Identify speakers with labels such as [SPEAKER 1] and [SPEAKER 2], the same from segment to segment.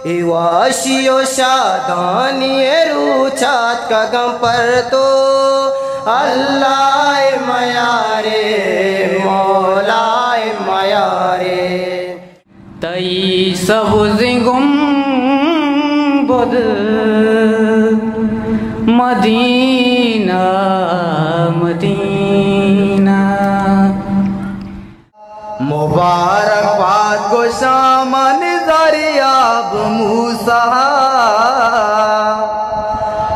[SPEAKER 1] वाशियो शादानी रूचात का गम पर तो अल्लाह मयारे मौलाए मयारे तई सबुज गुंबद मदीना मदीना मुबारकबाद को सामन दरियाब मूसा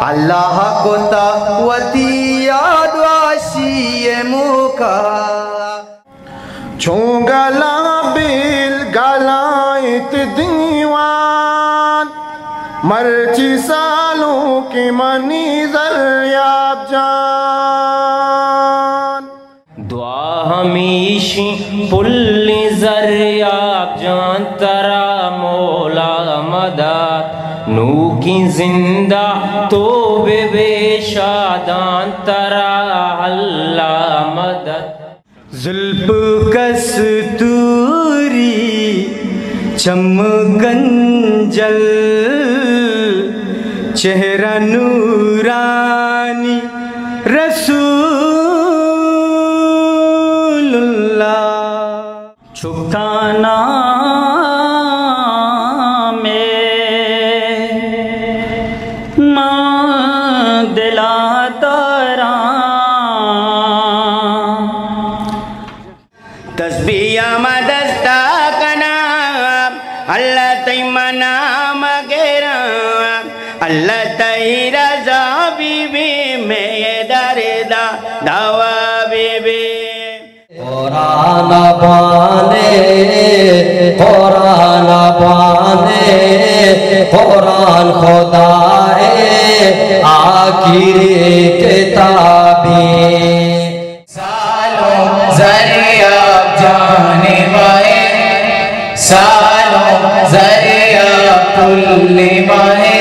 [SPEAKER 1] अल्लाह को तावतियाद वाशिए मुका
[SPEAKER 2] छोंगला बिल गलाइत दीवान मर्ची सालों की मनी दरियाब जान
[SPEAKER 3] दुआ हमीशी पुल्ली ज़रियाब जान तरा मौला मदद नू की जिंदा तो बेशादान तरा अल्लाह मदद
[SPEAKER 1] जुल्फ कस्तूरी चमगंजल चेहरा नूरानी रसूलुल्लाह छुकाना में मां दिला तारा तस्बीह मदस्ता कना अल्लाह तैमना मगेरा अल्लाह तई रजा बीबी में दरदा दावा बीबी कुरान बाने कुरान खुदाए आखिरी किताबी सालों ज़रियाब जाने वाए सालों ज़रियाब तुल्ले वाए